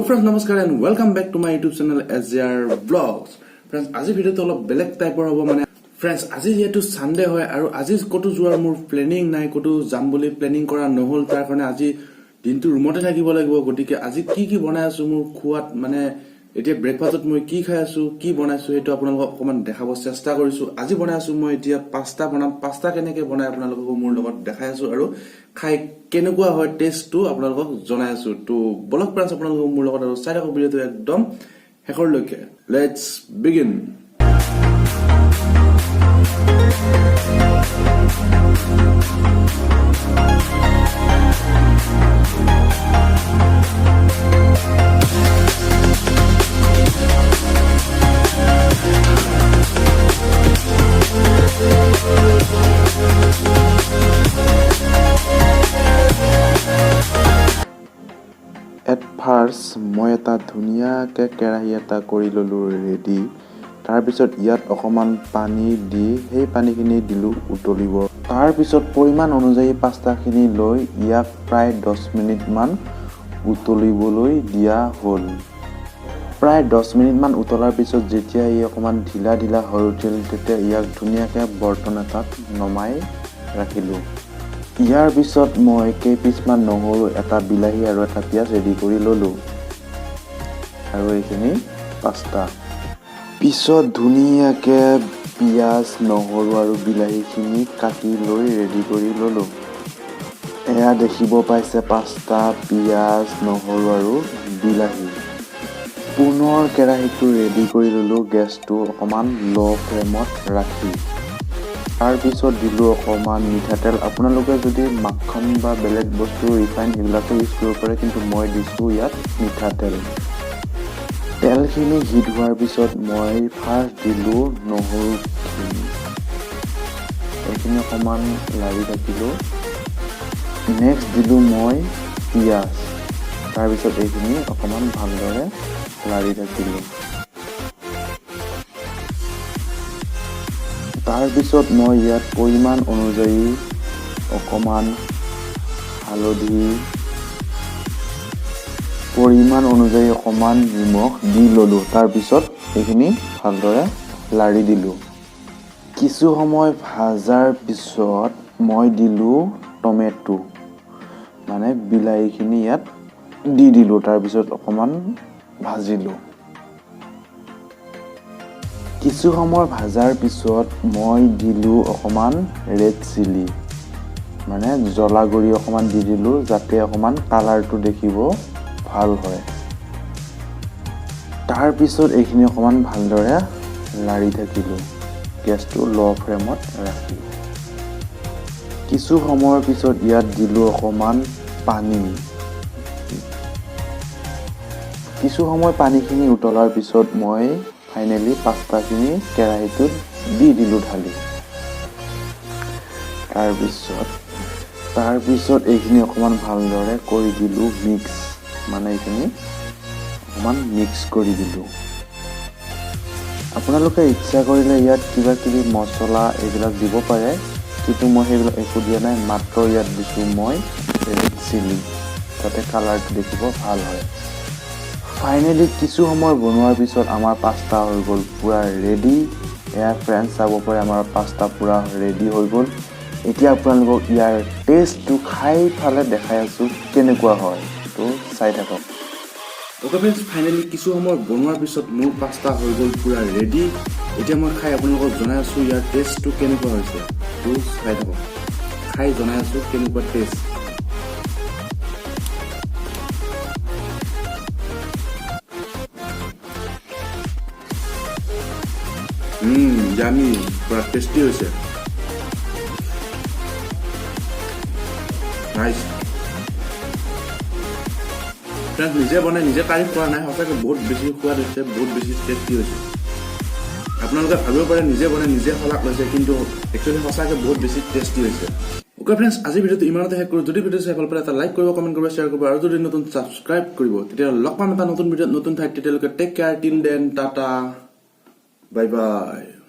Hello friends, namaskar and welcome back to my YouTube channel SJR Vlogs. Friends, আজি ভিডিওটো অলপ বেলেগ টাইপৰ হ'ব মানে friends আজি যেটো সানডে হয় আৰু আজি কতো যোৱাৰ মোৰ প্ল্যানিং নাই কতো যাম বুলি প্ল্যানিং কৰা নহল তাৰ কাৰণে আজি দিনটো ৰুমতে থাকিব লাগিব গটিকে আজি কি বনাই আছো মোৰ খুৱাত মানে এতিয়া ব্ৰেকফাষ্টত মই কি খাই আছো কি বনাইছো এটো আপোনালোকক অকমান দেখাব চেষ্টা কৰিছো আজি বনাই আছো মই এতিয়া পাস্তা বনাম পাস্তা কেনেকৈ বনাই আপোনালোকক মোৰ লগত দেখাই আছো আৰু খাই কেনেকুৱা হয় টেষ্টটো আপোনালোকক জনাই আছো তো ব্লগ প্লাস আপোনালোকক মোৰ লগত আৰু চাই থাকক ভিডিওটো একদম শেষৰলৈকে লেটস বিগিন At first, মই এটা ধুনীয়াকে কেৰাহী এটা কৰি ললো ৰেডি তাৰ পিছত ইয়াত অকমান পানী দি সেই পানীখিনি দিলো উতলিব তাৰ পিছত পৰিমাণ অনুযায়ী পাস্তাখিনি লৈ ইয়াক প্ৰায় 10 মিনিট মান উতলিবলৈ দিয়া হ'ল প্ৰায় 10 মিনিট মান উতলাৰ পিছত যেতিয়া ই অকমান ঢিলা হৈ উঠিল তেতিয়া ইয়াক ধুনীয়াকে বৰ্তন এটাত নমাই ৰাখিলো ইয়াৰ পিছত মই কেইপিছমান নহৰু এটা বিলাহী আৰু এটা পিয়াজ ৰেডি কৰি ললো আৰু এইখিনি পাস্তা পিছত ধুনীয়াকে পিয়াজ নহৰু আৰু বিলাহীখিনি কাটি লৈ ৰেডি কৰি ললো এয়া দেখিব পাইছে পাস্তা পিয়াজ নহৰু আৰু বিলাহী পুনৰ কেৰাহীটো ৰেডি কৰি ললো গেছটো অকমান লো ফ্লেমত ৰাখি তাৰ পিছত দিলো অকমান মিঠাতেল আপোনালোকে যদি মাখন বা বেলেগ বস্তু ৰিফাইন এইবিলাকো ইউজ কৰিব পাৰে কিন্তু মই দিছো ইয়াত মিঠাতেল তেলখিনি হিট হোৱাৰ পিছত মই ফাৰ্ষ্ট দিলো নহৰুখিনি এইখিনি অকমান লাৰি থাকিলো নেক্সট দিলো মই পিয়াজ তাৰ পিছত এইখিনি অকমান ভালদৰে লাৰি থাকিলো তাৰ পিছত মই ইয়াত পৰিমাণ অনুযায়ী অকমান হালধি পৰিমাণ অনুযায়ী অকমান নিমখ দি ললো তাৰ পিছত এইখিনি ভালদৰে লাৰি দিলো কিছু সময় ভাজাৰ পিছত মই দিলো টমেটো মানে বিলাহীখিনি ইয়াত দি দিলো তাৰ পিছত অকমান ভাজিলো কিছু সময় ভাজাৰ পিছত মই দিলো অকমান ৰেড চিলি মানে জ্বলা গুৰি অকমান দি দিলো যাতে অকমান কালাৰটো দেখিব ভাল হয় তাৰ পিছত এইখিনি অকমান ভালদৰে লাৰি থাকিলো গেছটো লো ফ্লেমত ৰাখি কিছু সময়ৰ পিছত ইয়াত দিলো অকমান পানী কিছু সময় পানীখিনি উতলাৰ পিছত মই ফাইনালি পাস্তাখিনি কেৰাহীটোত দি দিলো ঢালি তাৰ পিছত এইখিনি অকমান ভালদৰে কৰি দিলো মিক্স মানে এইখিনি অকমান মিক্স কৰি দিলো আপোনালোকে ইচ্ছা কৰিলে ইয়াত কিবা মছলা এইবিলাক দিব পাৰে কিন্তু মই সেইবিলাক একো দিয়া নাই মাত্ৰ ইয়াত দিছো মই ৰেড চিলি যাতে কালাৰটো দেখিব ভাল হয় ফাইনালি কিছু সময় বনোৱাৰ পিছত আমাৰ পাস্তা হৈ গ'ল পুৰা ৰেডি এয়া ফ্ৰেণ্ডছ চাব পাৰে আমাৰ পাস্তা পুৰা ৰেডি হৈ গ'ল এতিয়া আপোনালোকক ইয়াৰ টেষ্টটো খাই ফালে দেখাই আছো কেনেকুৱা হয় তো চাই থাকক ওকে ফ্ৰেণ্ডছ ফাইনালি কিছু সময় বনোৱাৰ পিছত মোৰ পাস্তা হৈ গ'ল পুৰা ৰেডি এতিয়া মই খাই আপোনালোকক জনাই আছো ইয়াৰ টেষ্টটো কেনেকুৱা হৈছে তো চাই থাকক খাই জনাই আছো কেনেকুৱা টেষ্ট জানি পুৰা টেস্টি হয়েছে নাইস ফ্ৰেন্ড নিজে বনাই নিজে তাৰিফ কৰা নাই সঁচাকৈ বহুত বেছি সোৱাদ হৈছে বহুত বেছি টেস্টি হৈছে আপোনালোকে ভাবিব পাৰে নিজে বনাই নিজে খলাক লৈছে কিন্তু একচুৱেলি সঁচাকৈ বহুত বেছি টেস্টি হৈছে ওকে ফ্ৰেণ্ডছ আজি ভিডিওটো ইমানতে শেষ কৰোঁ যদি ভিডিও চাই ভাল পালে এটা লাইক কৰিব কমেণ্ট কৰিব শ্বেয়াৰ কৰিব আৰু যদি নতুন ছাবস্ক্ৰাইব কৰিব তেতিয়া লগ পাম এটা নতুন ভিডিঅ'ত নতুন ঠাইত তেতিয়ালৈকে take care till then tata bye বাই